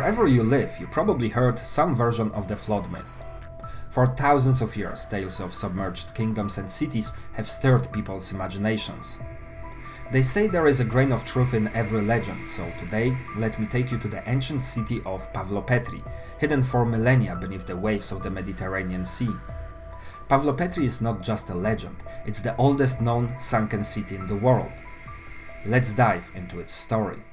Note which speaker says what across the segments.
Speaker 1: Wherever you live, you probably heard some version of the flood myth. For thousands of years, tales of submerged kingdoms and cities have stirred people's imaginations. They say there is a grain of truth in every legend, so today let me take you to the ancient city of Pavlopetri, hidden for millennia beneath the waves of the Mediterranean Sea. Pavlopetri is not just a legend, it's the oldest known sunken city in the world. Let's dive into its story.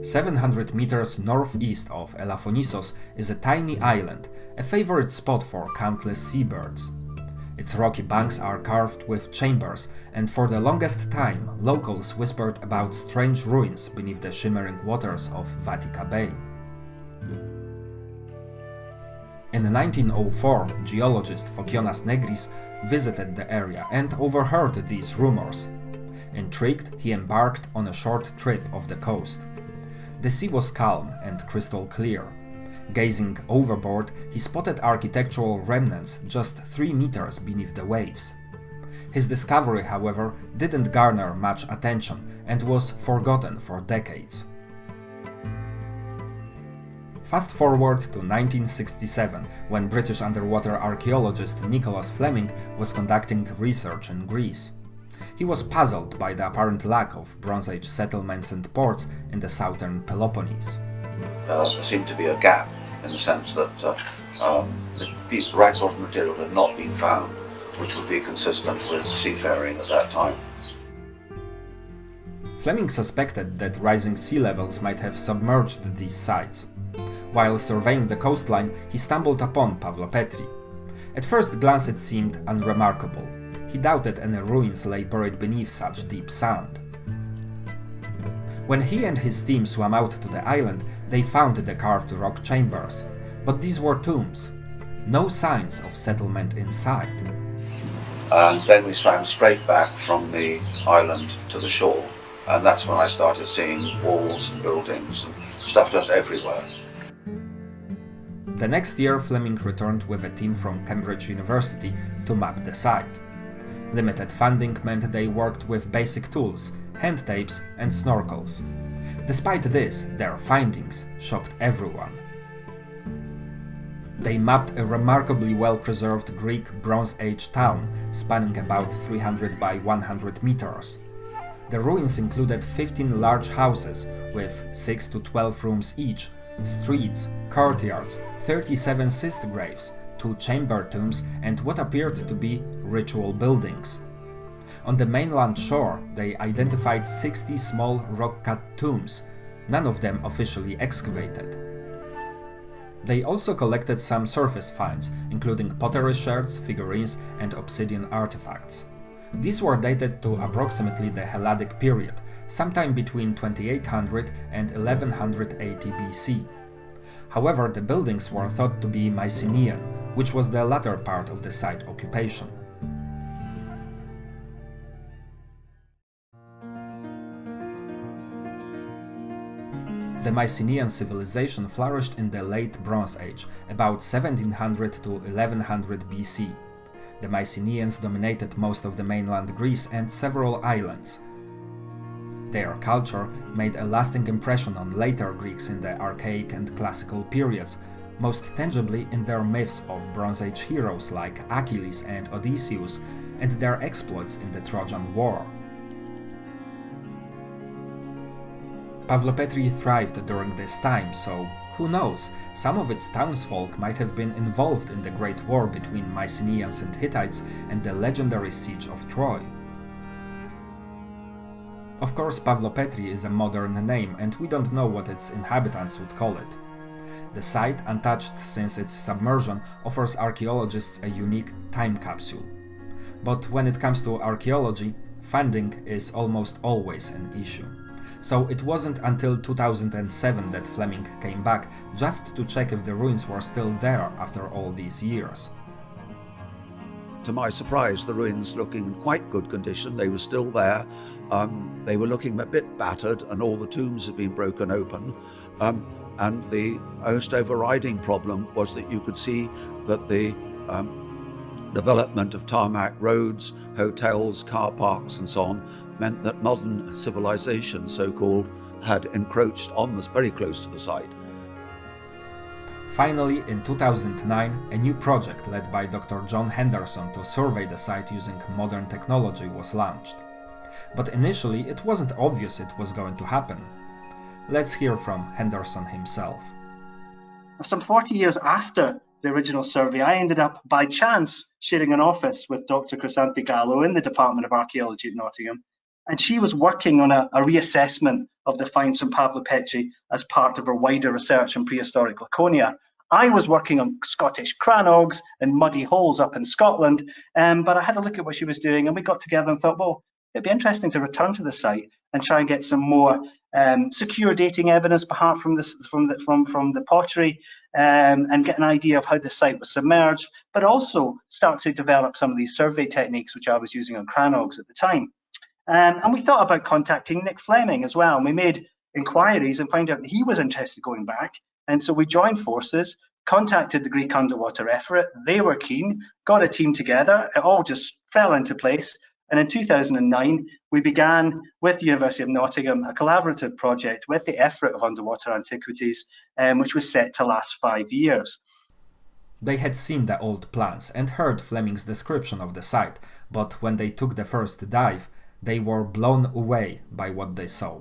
Speaker 1: "700 meters northeast of Elafonisos is a tiny island, a favorite spot for countless seabirds. Its rocky banks are carved with chambers, and for the longest time, locals whispered about strange ruins beneath the shimmering waters of Vatica Bay. In 1904, geologist Fokionas Negris visited the area and overheard these rumors. Intrigued, he embarked on a short trip off the coast. The sea was calm and crystal clear. Gazing overboard, he spotted architectural remnants just 3 meters beneath the waves. His discovery, however, didn't garner much attention and was forgotten for decades. Fast forward to 1967, when British underwater archaeologist Nicholas Fleming was conducting research in Greece. He was puzzled by the apparent lack of Bronze Age settlements and ports in the southern Peloponnese.
Speaker 2: There seemed to be a gap in the sense that the right sort of material had not been found, which would be consistent with seafaring at that time.
Speaker 1: Fleming suspected that rising sea levels might have submerged these sites. While surveying the coastline, he stumbled upon Pavlopetri. At first glance it seemed unremarkable. He doubted any ruins lay buried beneath such deep sand. When he and his team swam out to the island, they found the carved rock chambers, but these were tombs. No signs of settlement inside.
Speaker 2: And then we swam straight back from the island to the shore, and that's when I started seeing walls and buildings and stuff just everywhere.
Speaker 1: The next year, Fleming returned with a team from Cambridge University to map the site. Limited funding meant they worked with basic tools, hand tapes and snorkels. Despite this, their findings shocked everyone. They mapped a remarkably well-preserved Greek Bronze Age town spanning about 300 by 100 meters. The ruins included 15 large houses with 6 to 12 rooms each, streets, courtyards, 37 cist graves, 2 chamber tombs and what appeared to be ritual buildings. On the mainland shore, they identified 60 small rock-cut tombs, none of them officially excavated. They also collected some surface finds, including pottery sherds, figurines and obsidian artifacts. These were dated to approximately the Helladic period, sometime between 2800 and 1180 BC. However, the buildings were thought to be Mycenaean, which was the latter part of the site occupation. The Mycenaean civilization flourished in the late Bronze Age, about 1700 to 1100 BC. The Mycenaeans dominated most of the mainland Greece and several islands. Their culture made a lasting impression on later Greeks in the Archaic and Classical periods, most tangibly in their myths of Bronze Age heroes like Achilles and Odysseus, and their exploits in the Trojan War. Pavlopetri thrived during this time, so who knows, some of its townsfolk might have been involved in the Great War between Mycenaeans and Hittites and the legendary siege of Troy. Of course, Pavlopetri is a modern name and we don't know what its inhabitants would call it. The site, untouched since its submersion, offers archaeologists a unique time capsule. But when it comes to archaeology, funding is almost always an issue. So it wasn't until 2007 that Fleming came back, just to check if the ruins were still there after all these years.
Speaker 3: To my surprise, the ruins look in quite good condition. They were still there. They were looking a bit battered and all the tombs had been broken open. And the most overriding problem was that you could see that the development of tarmac roads, hotels, car parks and so on meant that modern civilization, so-called, had encroached on this very close to the site.
Speaker 1: Finally, in 2009, a new project led by Dr. John Henderson to survey the site using modern technology was launched. But initially, it wasn't obvious it was going to happen. Let's hear from Henderson himself.
Speaker 4: Some 40 years after the original survey, I ended up, by chance, sharing an office with Dr. Chrysanthi Gallo in the Department of Archaeology at Nottingham. And she was working on a reassessment of the finds from Pavlopetri as part of her wider research on prehistoric Laconia. I was working on Scottish cranog and muddy holes up in Scotland, but I had a look at what she was doing, and we got together and thought, well, it'd be interesting to return to the site and try and get some more secure dating evidence, perhaps from the pottery, and get an idea of how the site was submerged, but also start to develop some of these survey techniques which I was using on cranogs at the time. And we thought about contacting Nick Fleming as well. And we made inquiries and found out that he was interested in going back. And so we joined forces, contacted the Greek underwater effort. They were keen, got a team together. It all just fell into place. And in 2009, we began with the University of Nottingham a collaborative project with the effort of underwater antiquities, which was set to last 5 years.
Speaker 1: They had seen the old plans and heard Fleming's description of the site, but when they took the first dive, they were blown away by what they saw.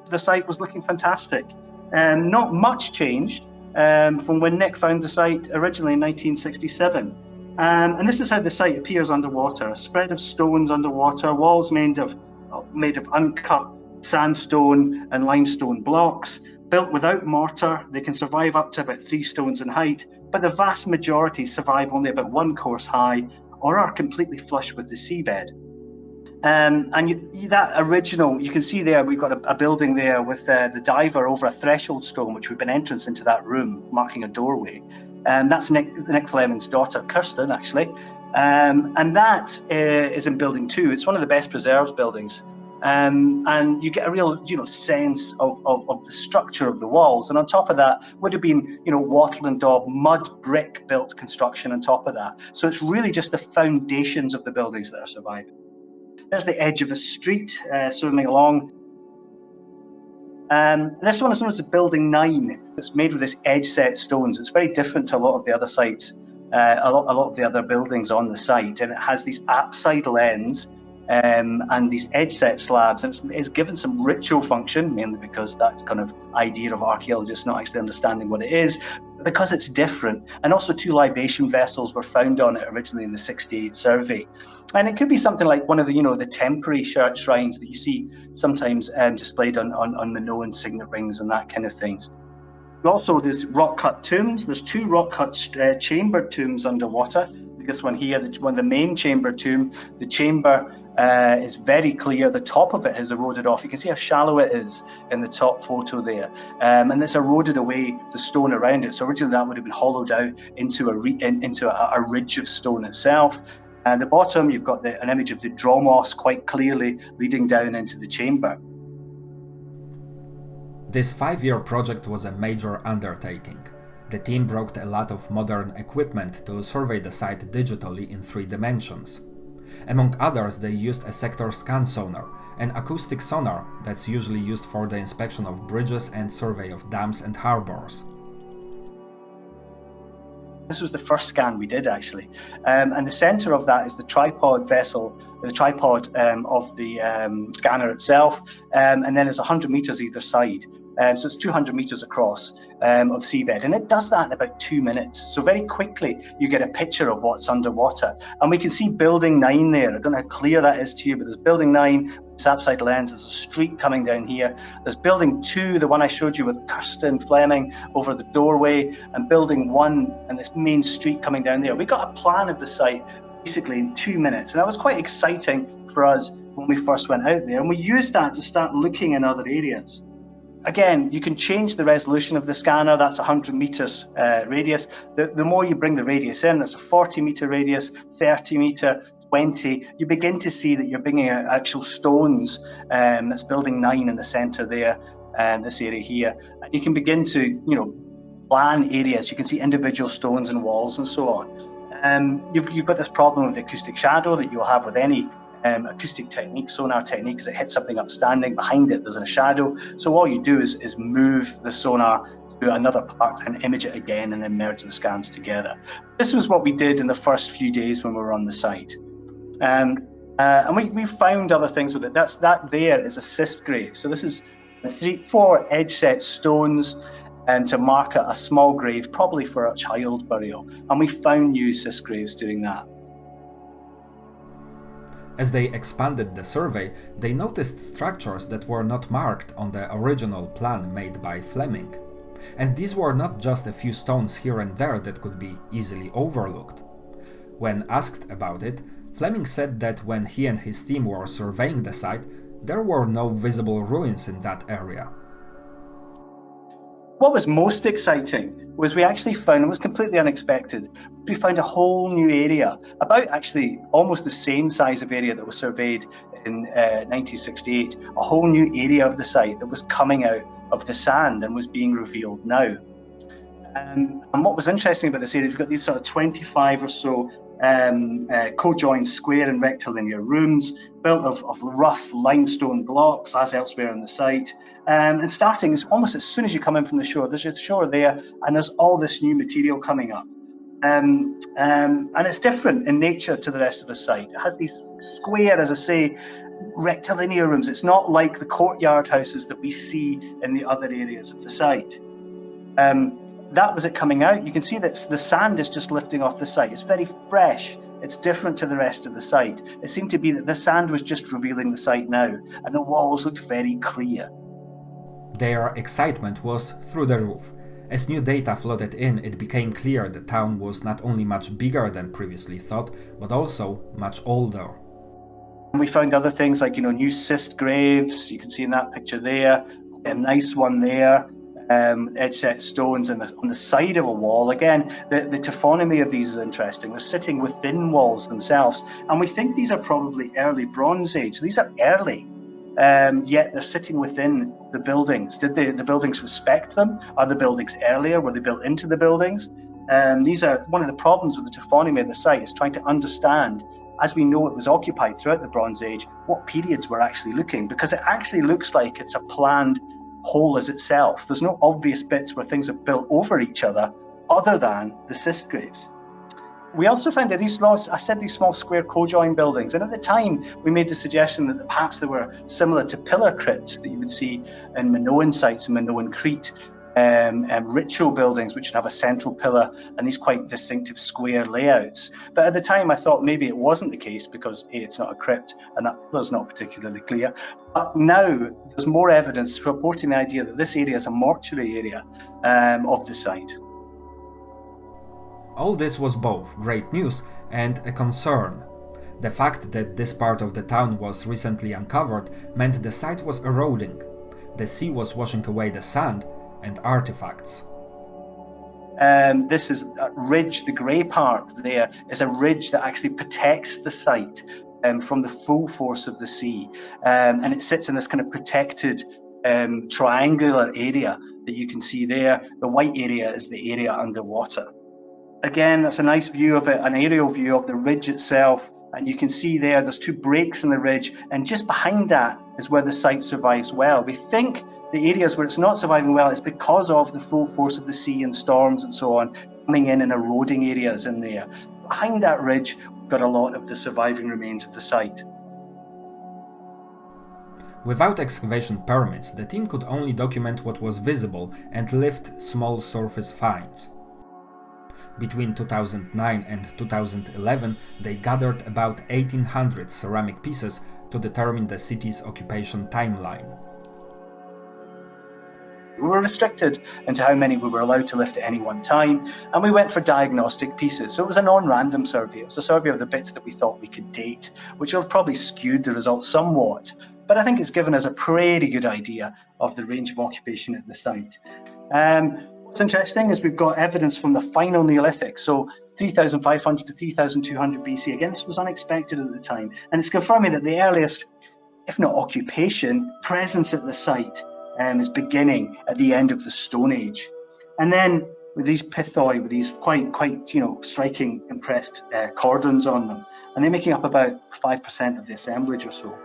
Speaker 4: The site was looking fantastic. Not much changed from when Nick found the site originally in 1967. And this is how the site appears underwater: a spread of stones underwater, walls made of uncut sandstone and limestone blocks, built without mortar. They can survive up to about 3 stones in height, but the vast majority survive only about 1 course high or are completely flush with the seabed. That original, you can see there, we've got a building there with the diver over a threshold stone, which would be an entrance into that room, marking a doorway. That's Nick Fleming's daughter, Kirsten, actually. And that is in building 2. It's one of the best preserved buildings. And you get a real, sense of the structure of the walls. And on top of that would have been, wattle and daub, mud brick built construction on top of that. So it's really just the foundations of the buildings that are surviving. There's the edge of a street swimming along. This one is known as the Building 9. It's made with this edge-set stones. It's very different to a lot of the other sites, a lot of the other buildings on the site, and it has these apsidal ends and these edge-set slabs. And it's given some ritual function, mainly because that's kind of idea of archaeologists not actually understanding what it is, because it's different. And also 2 libation vessels were found on it originally in the 68 survey. And it could be something like one of the, the temporary church shrines that you see sometimes displayed on Minoan signet rings and that kind of things. Also, there's rock-cut tombs. There's 2 rock-cut chambered tombs underwater. This one here, the main chamber tomb, the chamber is very clear. The top of it has eroded off. You can see how shallow it is in the top photo there. And it's eroded away the stone around it. So originally that would have been hollowed out into a ridge of stone itself. At the bottom, you've got an image of the dromos quite clearly leading down into the chamber.
Speaker 1: This 5-year project was a major undertaking. The team brought a lot of modern equipment to survey the site digitally in 3 dimensions. Among others, they used a sector scan sonar, an acoustic sonar that's usually used for the inspection of bridges and survey of dams and harbors.
Speaker 4: This was the first scan we did, actually. And the center of that is the tripod vessel, the tripod of the scanner itself, and then there's 100 meters either side. So it's 200 meters across of seabed, and it does that in about 2 minutes. So very quickly you get a picture of what's underwater, and we can see Building 9 there. I don't know how clear that is to you, but there's Building 9, Sapside lens. There's a street coming down here. There's Building 2, the one I showed you with Kirsten Fleming over the doorway, and Building 1 and this main street coming down there. We got a plan of the site basically in 2 minutes, and that was quite exciting for us when we first went out there, and we used that to start looking in other areas. Again, you can change the resolution of the scanner. That's 100 meters radius. The more you bring the radius in, that's a 40 meter radius, 30 meter, 20. You begin to see that you're bringing out actual stones. That's Building 9 in the center there, this area here. And you can begin to, plan areas. You can see individual stones and walls and so on. You've got this problem with the acoustic shadow that you'll have with any acoustic technique, sonar technique, is it hits something upstanding, behind it there's a shadow. So all you do is move the sonar to another part and image it again and then merge the scans together. This was what we did in the first few days when we were on the site. And we found other things with it. That there is a cyst grave. So this is 4 edge set stones to mark a small grave, probably for a child burial. And we found new cyst graves doing that.
Speaker 1: As they expanded the survey, they noticed structures that were not marked on the original plan made by Fleming. And these were not just a few stones here and there that could be easily overlooked. When asked about it, Fleming said that when he and his team were surveying the site, there were no visible ruins in that area.
Speaker 4: What was most exciting was we actually found, it was completely unexpected, we found a whole new area, about actually almost the same size of area that was surveyed in 1968, a whole new area of the site that was coming out of the sand and was being revealed now. And what was interesting about this area, we've got these sort of 25 or so co-joined square and rectilinear rooms built of rough limestone blocks, as elsewhere on the site. And starting almost as soon as you come in from the shore, there's a shore there, and there's all this new material coming up. And it's different in nature to the rest of the site. It has these square, as I say, rectilinear rooms. It's not like the courtyard houses that we see in the other areas of the site. That was it coming out. You can see that the sand is just lifting off the site. It's very fresh. It's different to the rest of the site. It seemed to be that the sand was just revealing the site now, and the walls looked very clear.
Speaker 1: Their excitement was through the roof. As new data flooded in, it became clear the town was not only much bigger than previously thought, but also much older.
Speaker 4: And we found other things like, new cyst graves. You can see in that picture there, a nice one there. Edge set stones on the side of a wall. Again, the taphonomy of these is interesting. They're sitting within walls themselves, and we think these are probably early Bronze Age. These are early, yet they're sitting within the buildings. Did the buildings respect them? Are the buildings earlier? Were they built into the buildings? These are one of the problems with the taphonomy of the site, is trying to understand, as we know it was occupied throughout the Bronze Age, what periods we're actually looking, because it actually looks like it's a planned whole as itself. There's no obvious bits where things are built over each other than the cyst graves. We also found that these small square co-joined buildings, and at the time we made the suggestion that perhaps they were similar to pillar crypts that you would see in Minoan sites in Minoan Crete, ritual buildings which would have a central pillar and these quite distinctive square layouts. But at the time I thought maybe it wasn't the case, because A, it's not a crypt and that was not particularly clear. But now there's more evidence supporting the idea that this area is a mortuary area of the site.
Speaker 1: All this was both great news and a concern. The fact that this part of the town was recently uncovered meant the site was eroding. The sea was washing away the sand and artifacts.
Speaker 4: This is a ridge, the grey part there is a ridge that actually protects the site from the full force of the sea. And it sits in this kind of protected triangular area that you can see there. The white area is the area underwater. Again, that's a nice view of it, an aerial view of the ridge itself. And you can see there's 2 breaks in the ridge, and just behind that is where the site survives well. We think the areas where it's not surviving well is because of the full force of the sea and storms and so on coming in and eroding areas in there. Behind that ridge, we've got a lot of the surviving remains of the site.
Speaker 1: Without excavation permits, the team could only document what was visible and lift small surface finds. Between 2009 and 2011, they gathered about 1,800 ceramic pieces to determine the city's occupation timeline.
Speaker 4: We were restricted into how many we were allowed to lift at any one time, and we went for diagnostic pieces. So it was a non-random survey. It was a survey of the bits that we thought we could date, which will have probably skewed the results somewhat. But I think it's given us a pretty good idea of the range of occupation at the site. What's interesting is we've got evidence from the final Neolithic, so 3,500 to 3,200 BC. Again, this was unexpected at the time, and it's confirming that the earliest, if not occupation, presence at the site is beginning at the end of the Stone Age. And then with these pithoi, with these quite striking impressed cordons on them, and they're making up about 5% of the assemblage or so.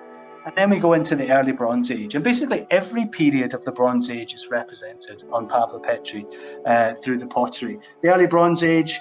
Speaker 4: And then we go into the early Bronze Age, and basically every period of the Bronze Age is represented on Pavlopetri through the pottery. The early Bronze Age,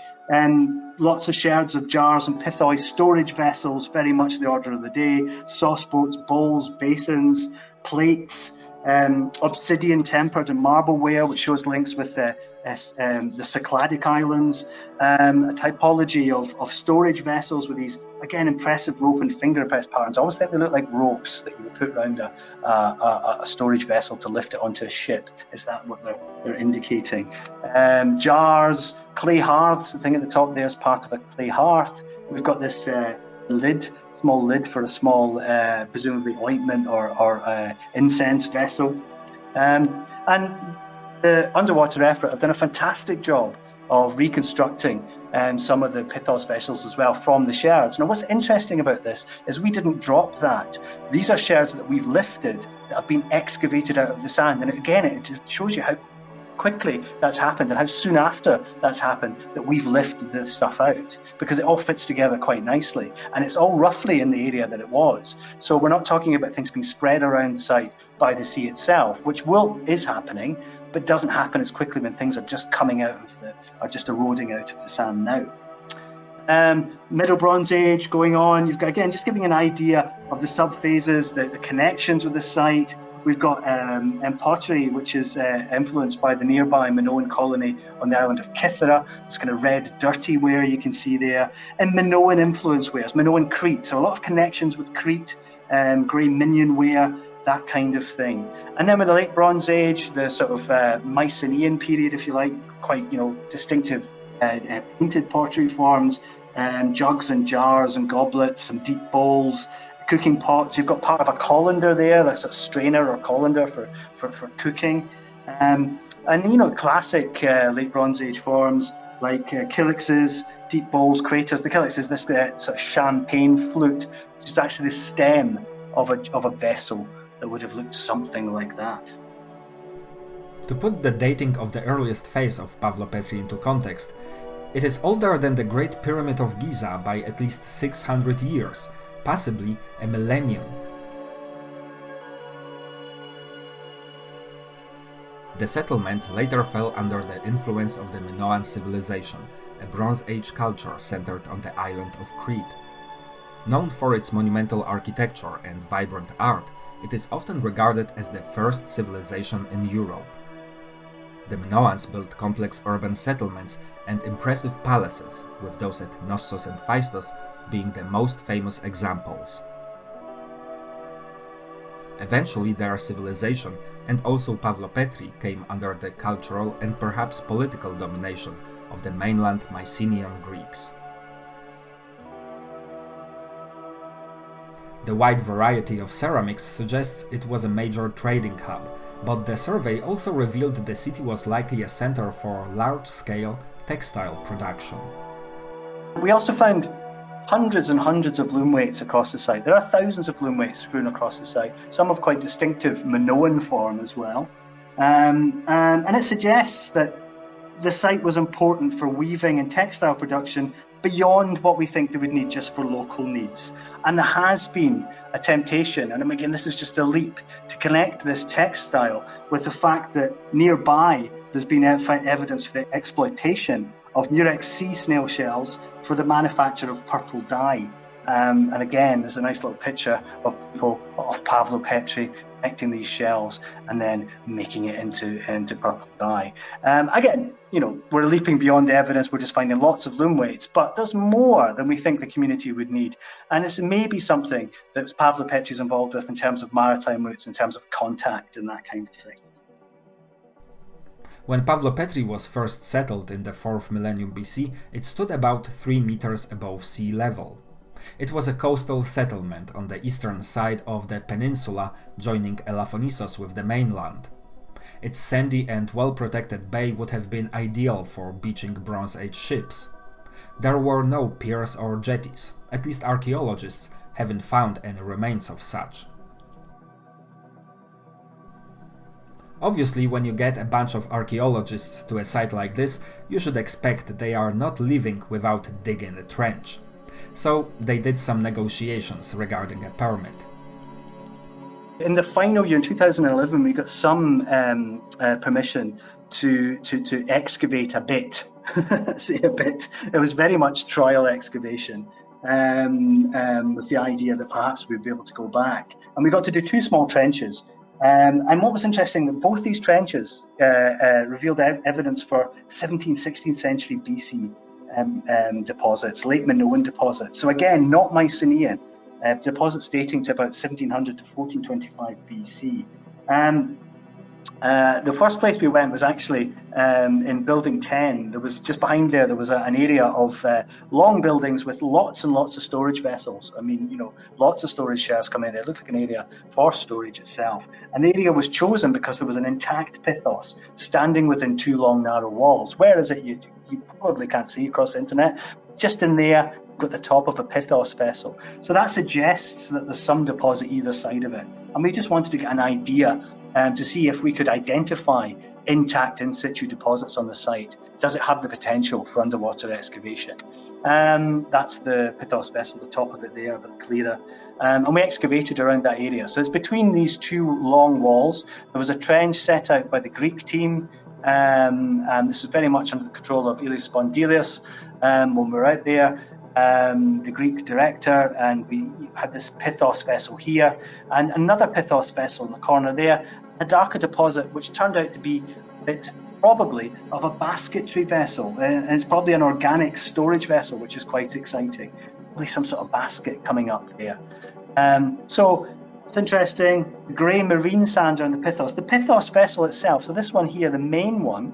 Speaker 4: lots of sherds of jars and pithoi, storage vessels, very much the order of the day, sauce boats, bowls, basins, plates, obsidian tempered and marbleware, which shows links with the Cycladic Islands, a typology of storage vessels with these, again, impressive rope and finger press patterns. I always think they look like ropes that you would put around a storage vessel to lift it onto a ship. Is that what they're indicating? Jars, clay hearths. The thing at the top there is part of a clay hearth. We've got this small lid for a small, presumably ointment or incense vessel. And the underwater effort have done a fantastic job of reconstructing some of the pithos vessels as well from the sherds. Now, what's interesting about this is we didn't drop that. These are sherds that we've lifted, that have been excavated out of the sand. And again, it just shows you how quickly that's happened and how soon after that's happened that we've lifted this stuff out, because it all fits together quite nicely, and it's all roughly in the area that it was. So we're not talking about things being spread around the site by the sea itself, which is happening, but doesn't happen as quickly when things are just coming out of are just eroding out of the sand now. Middle Bronze Age going on. You've got, again, just giving an idea of the sub-phases, the connections with the site. We've got pottery, which is influenced by the nearby Minoan colony on the island of Kythera. It's kind of red, dirty ware you can see there. And Minoan influence wares, Minoan Crete. So a lot of connections with Crete, grey minion ware, that kind of thing. And then with the late Bronze Age, the sort of Mycenaean period, if you like, quite distinctive painted pottery forms, jugs and jars and goblets, some deep bowls, cooking pots. You've got part of a colander there, that's a strainer or colander for cooking. And classic late Bronze Age forms like kylixes, deep bowls, craters. The kylix is this sort of champagne flute, which is actually the stem of a vessel that would have looked something like that.
Speaker 1: To put the dating of the earliest phase of Pavlopetri into context, it is older than the Great Pyramid of Giza by at least 600 years, possibly a millennium. The settlement later fell under the influence of the Minoan civilization, a Bronze Age culture centered on the island of Crete. Known for its monumental architecture and vibrant art, it is often regarded as the first civilization in Europe. The Minoans built complex urban settlements and impressive palaces, with those at Knossos and Phaistos being the most famous examples. Eventually their civilization, and also Pavlopetri, came under the cultural and perhaps political domination of the mainland Mycenaean Greeks. The wide variety of ceramics suggests it was a major trading hub, but the survey also revealed the city was likely a center for large-scale textile production.
Speaker 4: We also found hundreds and hundreds of loom weights across the site. There are thousands of loom weights strewn across the site, some of quite distinctive Minoan form as well. And it suggests that the site was important for weaving and textile production beyond what we think they would need just for local needs. And there has been a temptation, and again, this is just a leap, to connect this textile with the fact that nearby there's been evidence for the exploitation of Murex sea snail shells for the manufacture of purple dye. And again, there's a nice little picture of people of Pavlopetri connecting these shells and then making it into purple dye. Again, we're leaping beyond the evidence. We're just finding lots of loom weights, but there's more than we think the community would need. And it's maybe something that Pavlopetri is involved with in terms of maritime routes, in terms of contact and that kind of thing.
Speaker 1: When Pavlopetri was first settled in the 4th millennium BC, it stood about 3 meters above sea level. It was a coastal settlement on the eastern side of the peninsula, joining Elafonissos with the mainland. Its sandy and well-protected bay would have been ideal for beaching Bronze Age ships. There were no piers or jetties, at least archaeologists haven't found any remains of such. Obviously, when you get a bunch of archaeologists to a site like this, you should expect they are not leaving without digging a trench. So they did some negotiations regarding a permit.
Speaker 4: In the final year, in 2011, we got some permission to excavate a bit. Say a bit. It was very much trial excavation, with the idea that perhaps we'd be able to go back. And we got to do 2 small trenches. And what was interesting, that both these trenches revealed evidence for 17th, 16th century BC deposits, late Minoan deposits. So again, not Mycenaean. Deposits dating to about 1700 to 1425 BC. The first place we went was actually in Building 10. There was just behind there was an area of long buildings with lots and lots of storage vessels. I mean, you know, lots of storage shares come in there. It looked like an area for storage itself. And the area was chosen because there was an intact pithos standing within 2 long narrow walls. Where is it? You probably can't see across the internet. Just in there, got the top of a pithos vessel. So that suggests that there's some deposit either side of it. And we just wanted to get an idea to see if we could identify intact in situ deposits on the site. Does it have the potential for underwater excavation? That's the pithos vessel, the top of it there, a bit clearer. And we excavated around that area. So it's between these 2 long walls. There was a trench set out by the Greek team. And this was very much under the control of Elias Spondilius when we were out there. The Greek director, and we had this pithos vessel here and another pithos vessel in the corner there, a darker deposit which turned out to be a bit probably of a basketry vessel, and it's probably an organic storage vessel, which is quite exciting. Probably some sort of basket coming up there. So it's interesting, grey marine sand on the pithos. The pithos vessel itself, so this one here, the main one,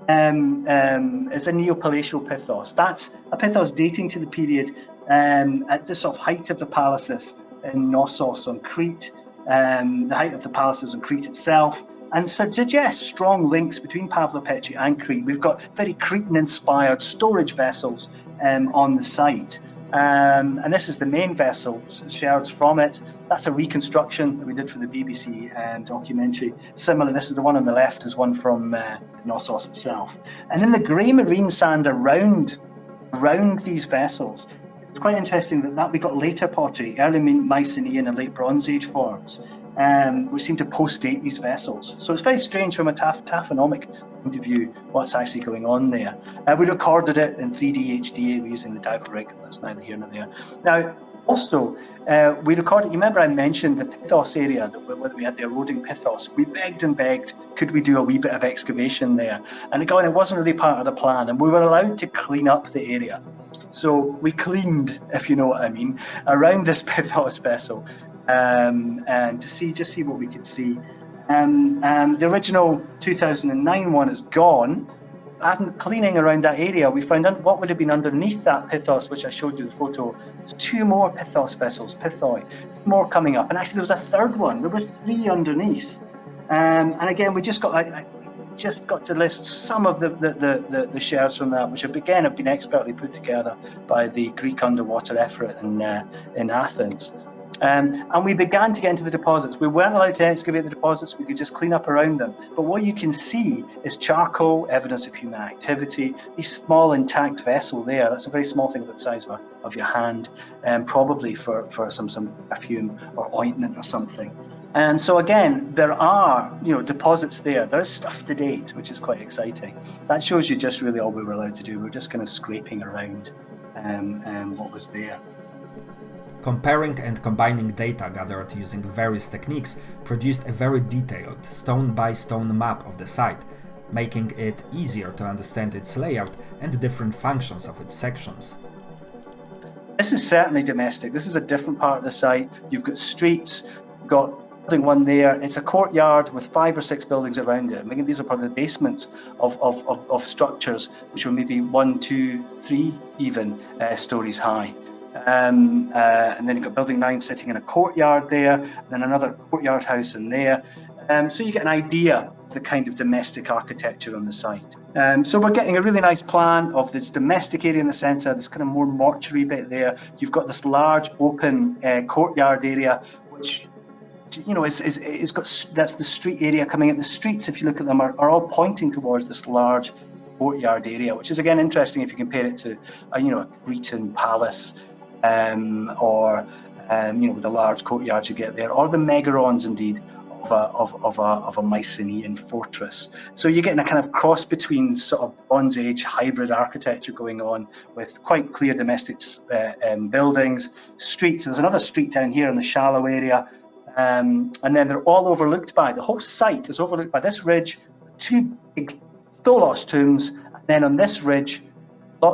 Speaker 4: is a Neopalatial pithos. That's a pithos dating to the period at the sort of height of the palaces in Knossos on Crete, the height of the palaces on Crete itself, and suggests strong links between Pavlopetri and Crete. We've got very Cretan-inspired storage vessels on the site. And this is the main vessel, shards from it. That's a reconstruction that we did for the BBC documentary. Similar, this is the one on the left, is one from Knossos itself. And in the grey marine sand around these vessels, it's quite interesting that we got later pottery, early Mycenaean and late Bronze Age forms, which seem to post-date these vessels. So it's very strange from a taphonomic point of view what's actually going on there. We recorded it in 3D HDA using the diver rig. That's neither here nor there. Now, also, we recorded, you remember I mentioned the pithos area, where we had the eroding pithos. We begged and begged, could we do a wee bit of excavation there? And again, it wasn't really part of the plan, and we were allowed to clean up the area. So we cleaned, if you know what I mean, around this pithos vessel, and to see what we could see. The original 2009 one is gone. After cleaning around that area, we found out what would have been underneath that pithos, which I showed you the photo. 2 more pithos vessels, pithoi, more coming up. And actually there was a third one. There were 3 underneath. And again, I just got to list some of the shards from that, which again have been expertly put together by the Greek underwater effort in Athens. And we began to get into the deposits. We weren't allowed to excavate the deposits, we could just clean up around them. But what you can see is charcoal, evidence of human activity, this small intact vessel there, that's a very small thing about the size of your hand, probably for some perfume or ointment or something. And so again, there are deposits there. There's stuff to date, which is quite exciting. That shows you just really all we were allowed to do. We were just kind of scraping around what was there.
Speaker 1: Comparing and combining data gathered using various techniques produced a very detailed stone-by-stone map of the site, making it easier to understand its layout and different functions of its sections.
Speaker 4: This is certainly domestic. This is a different part of the site. You've got streets, you've got building one there. It's a courtyard with 5 or 6 buildings around it. I mean, these are probably the basements of structures which were maybe 1, 2, 3 even stories high. And then you've got building 9 sitting in a courtyard there, and then another courtyard house in there. So you get an idea of the kind of domestic architecture on the site. So we're getting a really nice plan of this domestic area in the centre, this kind of more mortuary bit there. You've got this large open courtyard area, which that's the street area coming in. The streets, if you look at them, are all pointing towards this large courtyard area, which is again interesting if you compare it to a Breton palace, or with the large courtyards you get there, or the megarons indeed of a Mycenaean fortress. So you're getting a kind of cross between sort of Bronze Age hybrid architecture going on with quite clear domestic buildings, streets. There's another street down here in the shallow area, and then they're all overlooked by, the whole site is overlooked by this ridge, two big Tholos tombs, and then on this ridge,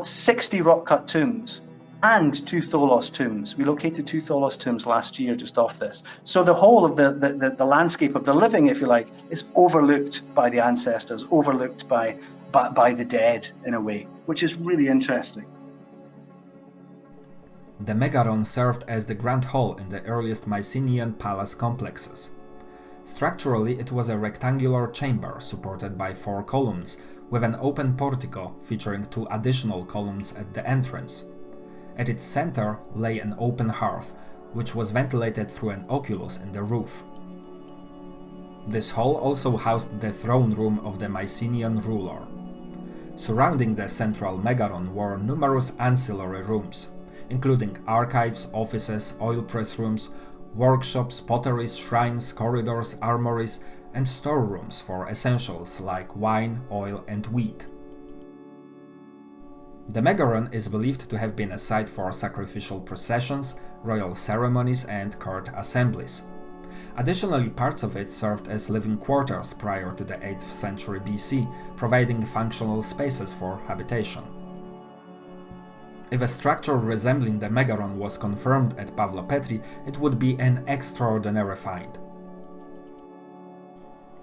Speaker 4: 60 rock-cut tombs and 2 Tholos tombs. We located 2 Tholos tombs last year just off this. So the whole of the landscape of the living, if you like, is overlooked by the ancestors, overlooked by the dead in a way, which is really interesting.
Speaker 1: The megaron served as the grand hall in the earliest Mycenaean palace complexes. Structurally, it was a rectangular chamber supported by 4 columns, with an open portico featuring 2 additional columns at the entrance. At its center lay an open hearth, which was ventilated through an oculus in the roof. This hall also housed the throne room of the Mycenaean ruler. Surrounding the central megaron were numerous ancillary rooms, including archives, offices, oil press rooms, workshops, potteries, shrines, corridors, armories, and storerooms for essentials like wine, oil, and wheat. The megaron is believed to have been a site for sacrificial processions, royal ceremonies, and court assemblies. Additionally, parts of it served as living quarters prior to the 8th century BC, providing functional spaces for habitation. If a structure resembling the megaron was confirmed at Pavlopetri, it would be an extraordinary find.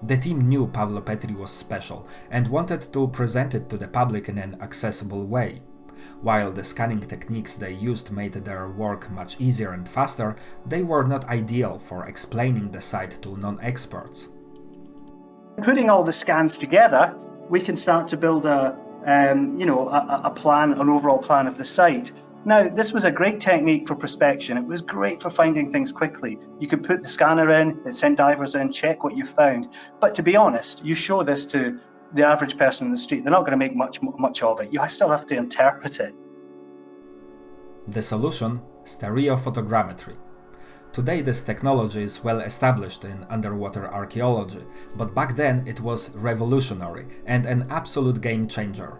Speaker 1: The team knew Pavlopetri was special and wanted to present it to the public in an accessible way. While the scanning techniques they used made their work much easier and faster, they were not ideal for explaining the site to non-experts.
Speaker 4: Putting all the scans together, we can start to build a plan, an overall plan of the site. Now, this was a great technique for prospection. It was great for finding things quickly. You could put the scanner in, it sent divers in, check what you found. But to be honest, you show this to the average person in the street, they're not going to make much of it. You still have to interpret it.
Speaker 1: The solution? Stereophotogrammetry. Today this technology is well established in underwater archaeology, but back then it was revolutionary and an absolute game changer.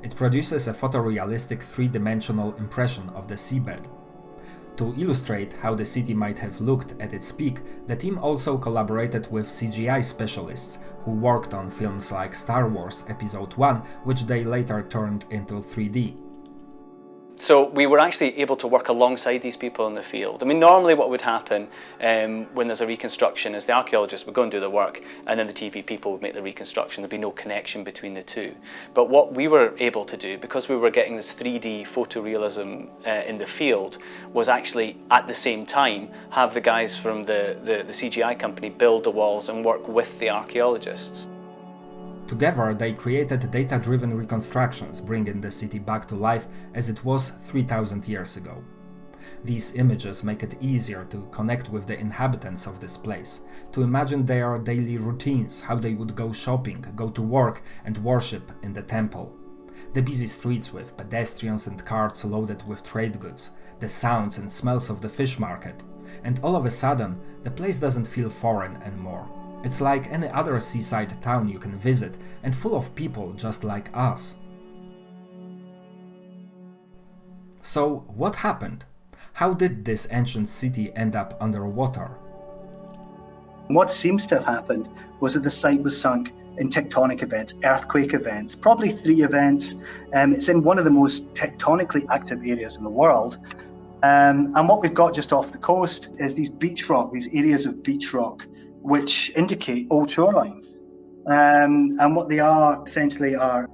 Speaker 1: It produces a photorealistic 3-dimensional impression of the seabed. To illustrate how the city might have looked at its peak, the team also collaborated with CGI specialists who worked on films like Star Wars Episode 1, which they later turned into 3D.
Speaker 5: So we were actually able to work alongside these people in the field. I mean, normally what would happen when there's a reconstruction is the archaeologists would go and do the work, and then the TV people would make the reconstruction. There'd be no connection between the two. But what we were able to do, because we were getting this 3D photorealism in the field, was actually at the same time have the guys from the CGI company build the walls and work with the archaeologists.
Speaker 1: Together, they created data-driven reconstructions, bringing the city back to life as it was 3,000 years ago. These images make it easier to connect with the inhabitants of this place, to imagine their daily routines, how they would go shopping, go to work, and worship in the temple. The busy streets with pedestrians and carts loaded with trade goods, the sounds and smells of the fish market. And all of a sudden, the place doesn't feel foreign anymore. It's like any other seaside town you can visit, and full of people just like us. So, what happened? How did this ancient city end up underwater?
Speaker 4: What seems to have happened was that the site was sunk in tectonic events, earthquake events, probably 3 events. It's in one of the most tectonically active areas in the world. And what we've got just off the coast is these beach rock, these areas of beach rock, which indicate old shorelines. And what they are essentially are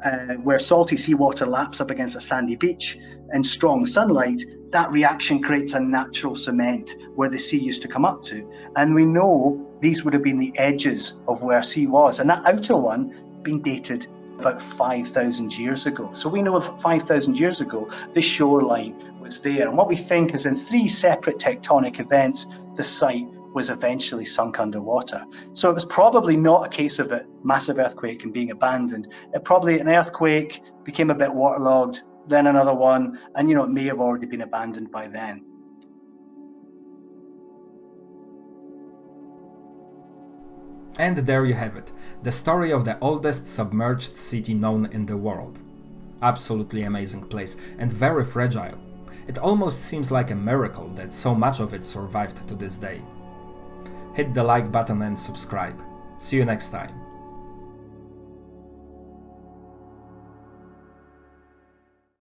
Speaker 4: where salty seawater laps up against a sandy beach in strong sunlight, that reaction creates a natural cement where the sea used to come up to. And we know these would have been the edges of where sea was. And that outer one being dated about 5,000 years ago. So we know of 5,000 years ago, the shoreline was there. And what we think is in 3 separate tectonic events, the site was eventually sunk underwater. So it was probably not a case of a massive earthquake and being abandoned. It probably, an earthquake became a bit waterlogged, then another one, and it may have already been abandoned by then.
Speaker 1: And there you have it, the story of the oldest submerged city known in the world. Absolutely amazing place, and very fragile. It almost seems like a miracle that so much of it survived to this day. Hit the like button and subscribe. See you next time.